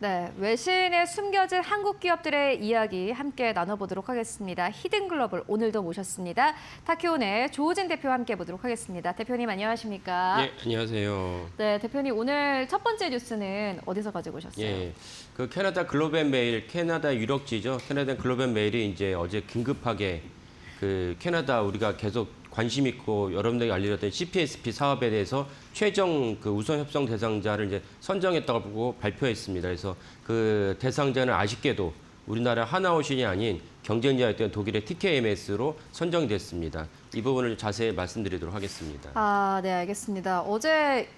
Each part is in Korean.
네, 외신에 숨겨진 한국 기업들의 이야기 함께 나눠보도록 하겠습니다. 히든글로벌 오늘도 모셨습니다. 타키온의 조우진 대표와 함께 보도록 하겠습니다. 대표님 안녕하십니까? 네, 안녕하세요. 네, 대표님 오늘 첫 번째 뉴스는 어디서 가지고 오셨어요? 예, 그 캐나다 글로벌 메일, 캐나다 유력지죠. 캐나다 글로벌 메일이 이제 어제 긴급하게 그 캐나다 우리가 계속 관심 있고 여러분들에게 알려졌던 CPSP 사업에 대해서 최종 그 우선 협상 대상자를 이제 선정했다고 보고 발표했습니다. 그래서 그 대상자는 아쉽게도 우리나라 하나오신이 아닌 경쟁자였던 독일의 TKMS로 선정이 됐습니다. 이 부분을 자세히 말씀드리도록 하겠습니다. 아, 네, 알겠습니다. 어제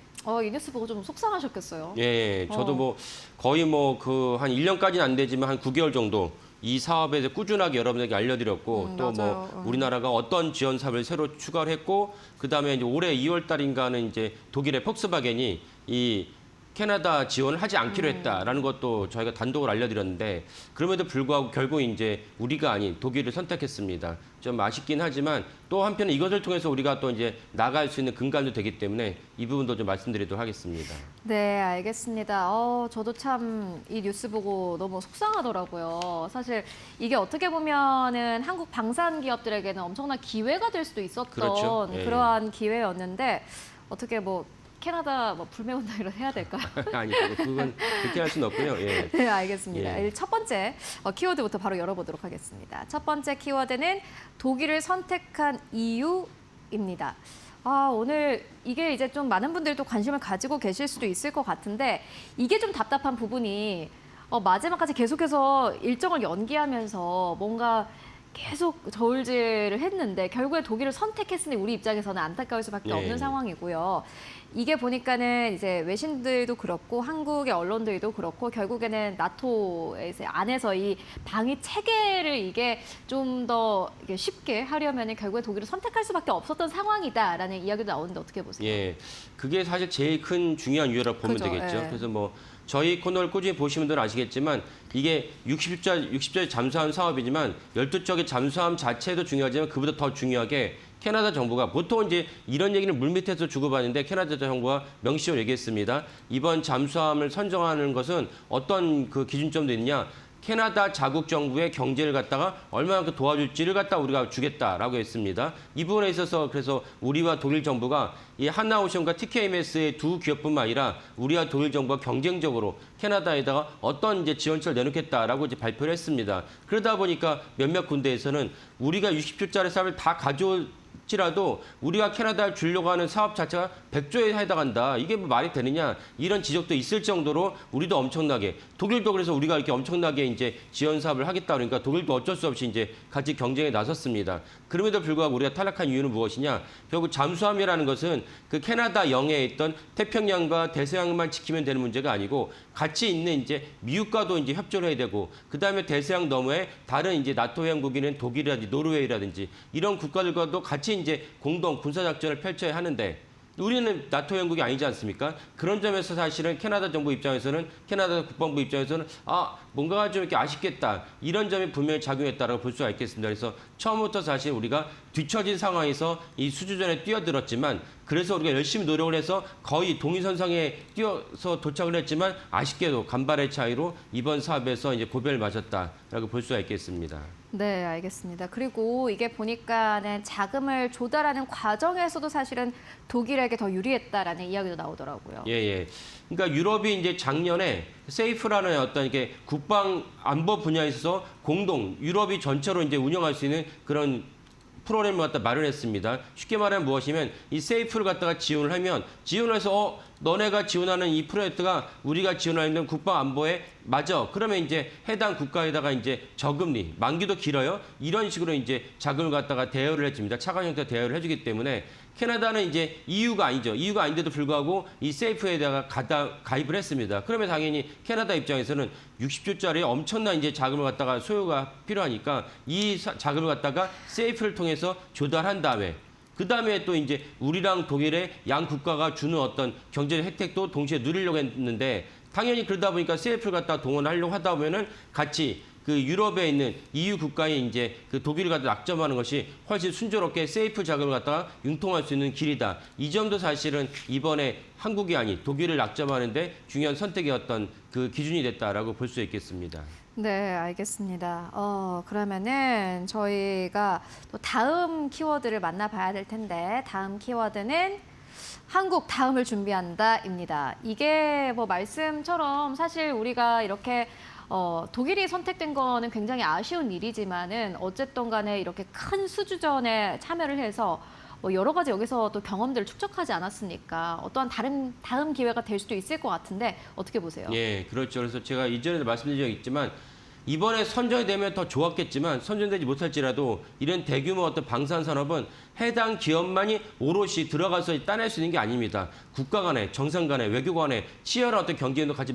이 뉴스 보고 좀 속상하셨겠어요? 예, 저도 뭐 거의 뭐 그 한 1년까지는 안 되지만 한 9개월 정도 이 사업에 대해 꾸준하게 여러분에게 알려드렸고 또 뭐 우리나라가 어떤 지원 사업을 새로 추가를 했고 그다음에 이제 올해 2월 달인가는 이제 독일의 폭스바겐이 이 캐나다 지원을 하지 않기로 했다라는 것도 저희가 단독으로 알려드렸는데 그럼에도 불구하고 결국 이제 우리가 아닌 독일을 선택했습니다. 좀 아쉽긴 하지만 또 한편에 이것을 통해서 우리가 또 이제 나갈 수 있는 근간도 되기 때문에 이 부분도 좀 말씀드리도록 하겠습니다. 네, 알겠습니다. 저도 참 이 뉴스 보고 너무 속상하더라고요. 사실 이게 어떻게 보면은 한국 방산 기업들에게는 엄청난 기회가 될 수도 있었던 그렇죠. 예. 그러한 기회였는데 어떻게 뭐 캐나다 뭐 불매운동 이런 해야 될까요? 아니, 그건 그렇게 할 수는 없고요. 예. 네, 알겠습니다. 예. 첫 번째 키워드부터 바로 열어보도록 하겠습니다. 첫 번째 키워드는 독일을 선택한 이유입니다. 오늘 이게 이제 좀 많은 분들이 또 관심을 가지고 계실 수도 있을 것 같은데 이게 좀 답답한 부분이 마지막까지 계속해서 일정을 연기하면서 뭔가 계속 저울질을 했는데 결국에 독일을 선택했으니 우리 입장에서는 안타까울 수밖에 네. 없는 상황이고요. 이게 보니까는 이제 외신들도 그렇고 한국의 언론들도 그렇고 결국에는 나토의 안에서 이 방위 체계를 이게 좀 더 쉽게 하려면 결국에 독일을 선택할 수밖에 없었던 상황이다라는 이야기도 나오는데 어떻게 보세요? 예, 그게 사실 제일 큰 중요한 이유라고 보면 그죠, 되겠죠. 예. 그래서 뭐 저희 코너를 꾸준히 보시는 분들은 아시겠지만 이게 60절 잠수함 사업이지만 12척의 잠수함 자체도 중요하지만 그보다 더 중요하게 캐나다 정부가 보통 이제 이런 얘기는 물밑에서 주고받는데 캐나다 정부가 명시적으로 얘기했습니다. 이번 잠수함을 선정하는 것은 어떤 그 기준점도 있냐? 캐나다 자국 정부의 경제를 갖다가 얼마나 도와줄지를 갖다 우리가 주겠다라고 했습니다. 이 부분에 있어서 그래서 우리와 독일 정부가 이 하나오션과 TKMS의 두 기업뿐만 아니라 우리와 독일 정부가 경쟁적으로 캐나다에다가 어떤 이제 지원책을 내놓겠다라고 이제 발표를 했습니다. 그러다 보니까 몇몇 군데에서는 우리가 60조짜리 사업을 다 가져올지라도 우리가 캐나다를 주려고 하는 사업 자체가 100조에 해당한다. 이게 뭐 말이 되느냐. 이런 지적도 있을 정도로 우리도 엄청나게 독일도 그래서 우리가 이렇게 엄청나게 이제 지원 사업을 하겠다 그러니까 독일도 어쩔 수 없이 이제 같이 경쟁에 나섰습니다. 그럼에도 불구하고 우리가 탈락한 이유는 무엇이냐? 결국 잠수함이라는 것은 그 캐나다 영해에 있던 태평양과 대서양만 지키면 되는 문제가 아니고 같이 있는 이제 미국과도 이제 협조를 해야 되고 그다음에 대서양 너머에 다른 이제 나토 회원국인 독일이라든지 노르웨이라든지 이런 국가들과도 같이 이제 공동 군사작전을 펼쳐야 하는데 우리는 나토 회원국이 아니지 않습니까? 그런 점에서 사실은 캐나다 정부 입장에서는 캐나다 국방부 입장에서는 뭔가가 좀 이렇게 아쉽겠다. 이런 점이 분명히 작용했다라고 볼 수가 있겠습니다. 그래서 처음부터 사실 우리가 뒤처진 상황에서 이 수주전에 뛰어들었지만 그래서 우리가 열심히 노력을 해서 거의 동일선상에 뛰어서 도착을 했지만 아쉽게도 간발의 차이로 이번 사업에서 이제 고배를 맞았다라고 볼 수가 있겠습니다. 네, 알겠습니다. 그리고 이게 보니까는 자금을 조달하는 과정에서도 사실은 독일에게 더 유리했다라는 이야기도 나오더라고요. 예. 그러니까 유럽이 이제 작년에 세이프라는 어떤 이게 국방 안보 분야에 있어서 공동 유럽이 전체로 이제 운영할 수 있는 그런 프로그램을 갖다 마련했습니다. 쉽게 말하면 무엇이면 이 세이프를 갖다가 지원을 하면 지원을 해서 너네가 지원하는 이 프로젝트가 우리가 지원하는 국방 안보에 맞아. 그러면 이제 해당 국가에다가 이제 저금리, 만기도 길어요. 이런 식으로 이제 자금을 갖다가 대여를 해줍니다. 차관 형태 대여를 해주기 때문에 캐나다는 이제 EU가 아니죠. EU가 아닌데도 불구하고 이 세이프에다가 가입을 했습니다. 그러면 당연히 캐나다 입장에서는 60조짜리 엄청난 이제 자금을 갖다가 소요가 필요하니까 이 자금을 갖다가 세이프를 통해서 조달한 다음에 그 다음에 또 이제 우리랑 독일의 양 국가가 주는 어떤 경제적 혜택도 동시에 누리려고 했는데 당연히 그러다 보니까 CF를 갖다 동원하려고 하다 보면은 같이 그 유럽에 있는 EU 국가에 이제 그 독일을 갖다 낙점하는 것이 훨씬 순조롭게 세이프 자금을 갖다가 융통할 수 있는 길이다. 이 점도 사실은 이번에 한국이 아닌 독일을 낙점하는데 중요한 선택이었던 그 기준이 됐다라고 볼 수 있겠습니다. 네, 알겠습니다. 그러면은 저희가 또 다음 키워드를 만나봐야 될 텐데, 다음 키워드는 한국 다음을 준비한다입니다. 이게 뭐 말씀처럼 사실 우리가 이렇게 독일이 선택된 거는 굉장히 아쉬운 일이지만은 어쨌든 간에 이렇게 큰 수주전에 참여를 해서 뭐 여러 가지 여기서 또 경험들을 축적하지 않았습니까? 어떠한 다음 기회가 될 수도 있을 것 같은데 어떻게 보세요? 예, 그렇죠. 그래서 제가 이전에도 말씀드린 적이 있지만 이번에 선정이 되면 더 좋았겠지만 선정되지 못할지라도 이런 대규모 어떤 방산 산업은 해당 기업만이 오롯이 들어가서 따낼 수 있는 게 아닙니다. 국가 간에, 정상 간에, 외교 간에 치열한 어떤 경쟁도 같이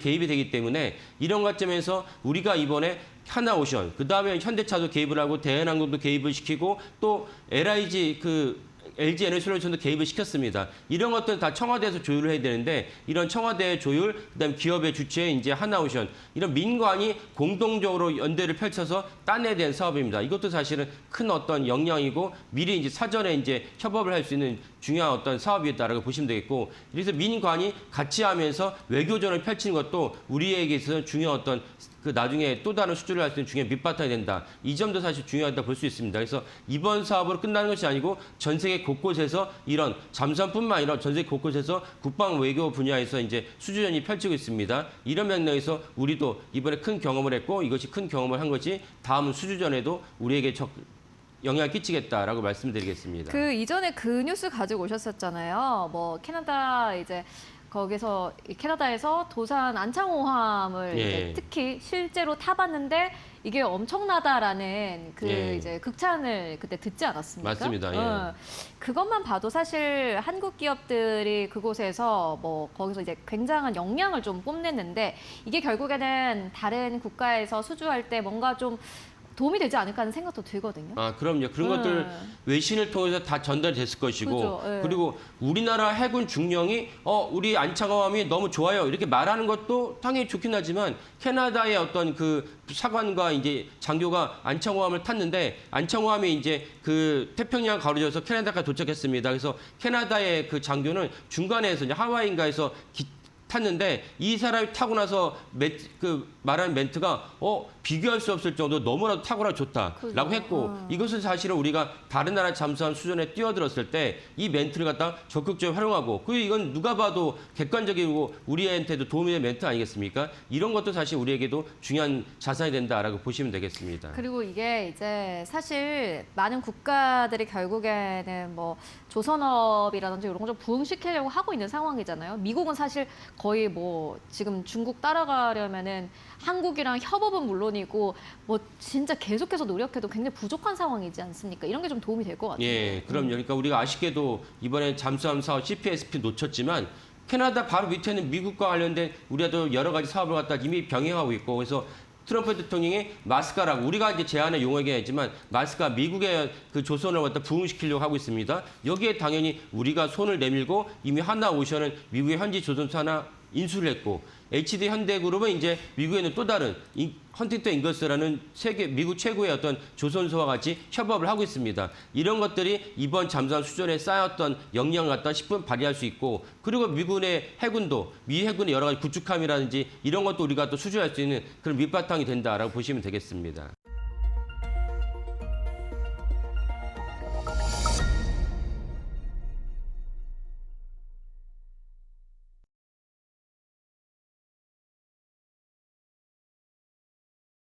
개입이 되기 때문에 이런 관점에서 우리가 이번에 하나오션, 그 다음에 현대차도 개입을 하고 대한항공도 개입을 시키고 또 LG 에너지솔루션도 개입을 시켰습니다. 이런 것들은 다 청와대에서 조율을 해야 되는데 이런 청와대의 조율, 그다음 기업의 주체인 이제 하나오션 이런 민관이 공동적으로 연대를 펼쳐서 따내야 되는 사업입니다. 이것도 사실은 큰 어떤 역량이고 미리 이제 사전에 이제 협업을 할 수 있는 중요한 어떤 사업이었다라고 보시면 되겠고 그래서 민관이 같이 하면서 외교전을 펼치는 것도 우리에게 있어서 중요한 어떤 그 나중에 또 다른 수주를 할 수 있는 중요한 밑바탕이 된다. 이 점도 사실 중요하다 볼 수 있습니다. 그래서 이번 사업으로 끝나는 것이 아니고 전 세계 곳곳에서 이런 잠수함뿐만 아니라 전 세계 곳곳에서 국방 외교 분야에서 이제 수주전이 펼치고 있습니다. 이런 맥락에서 우리도 이번에 큰 경험을 했고 이것이 큰 경험을 한 것이 다음 수주전에도 우리에게 영향을 끼치겠다라고 말씀드리겠습니다. 그 이전에 그 뉴스 가지고 오셨었잖아요. 뭐 캐나다 이제 거기서 캐나다에서 도산 안창호함을 예. 이제 특히 실제로 타봤는데 이게 엄청나다라는 그 예. 이제 극찬을 그때 듣지 않았습니까? 맞습니다. 예. 그것만 봐도 사실 한국 기업들이 그곳에서 뭐 거기서 이제 굉장한 역량을 좀 뽐냈는데 이게 결국에는 다른 국가에서 수주할 때 뭔가 좀 도움이 되지 않을까 하는 생각도 들거든요. 아, 그럼요. 그런 것들 외신을 통해서 다 전달됐을 것이고 그죠, 예. 그리고 우리나라 해군 중령이 우리 안창호함이 너무 좋아요. 이렇게 말하는 것도 당연히 좋긴 하지만 캐나다의 어떤 그 사관과 이제 장교가 안창호함을 탔는데 안창호함이 이제 그 태평양 가로져서 캐나다까지 도착했습니다. 그래서 캐나다의 그 장교는 중간에서 이제 하와이인가에서 탔는데 이 사람이 타고 나서 말하는 멘트가 비교할 수 없을 정도로 너무나도 탁월하고 좋다라고 그죠. 했고 이것은 사실은 우리가 다른 나라 잠수함 수준에 뛰어들었을 때 이 멘트를 갖다 적극적으로 활용하고 이건 누가 봐도 객관적이고 우리한테도 도움이 되는 멘트 아니겠습니까? 이런 것도 사실 우리에게도 중요한 자산이 된다라고 보시면 되겠습니다. 그리고 이게 이제 사실 많은 국가들이 결국에는 뭐 조선업이라든지 이런 걸 좀 부흥시키려고 하고 있는 상황이잖아요. 미국은 사실 거의 뭐 지금 중국 따라가려면은 한국이랑 협업은 물론이고 뭐 진짜 계속해서 노력해도 굉장히 부족한 상황이지 않습니까? 이런 게 좀 도움이 될 것 같아요. 예, 그럼요. 그러니까 우리가 아쉽게도 이번에 잠수함 사업 CPSP 놓쳤지만 캐나다 바로 밑에는 미국과 관련된 우리가 또 여러 가지 사업을 갖다 이미 병행하고 있고 그래서 트럼프 대통령이 마스카라고 우리가 이제 제안의 용어이긴 하지만 마스카 미국의 그 조선을 갖다 부흥시키려고 하고 있습니다. 여기에 당연히 우리가 손을 내밀고 이미 하나오션은 미국의 현지 조선사 하나 인수를 했고 HD 현대그룹은 이제 미국에는 또 다른 헌팅턴 인거스라는 미국 최고의 어떤 조선소와 같이 협업을 하고 있습니다. 이런 것들이 이번 잠수함 수전에 쌓였던 역량을 갖다 10분 발휘할 수 있고 그리고 미군의 해군도 미 해군의 여러 가지 구축함이라든지 이런 것도 우리가 또 수주할 수 있는 그런 밑바탕이 된다라고 보시면 되겠습니다.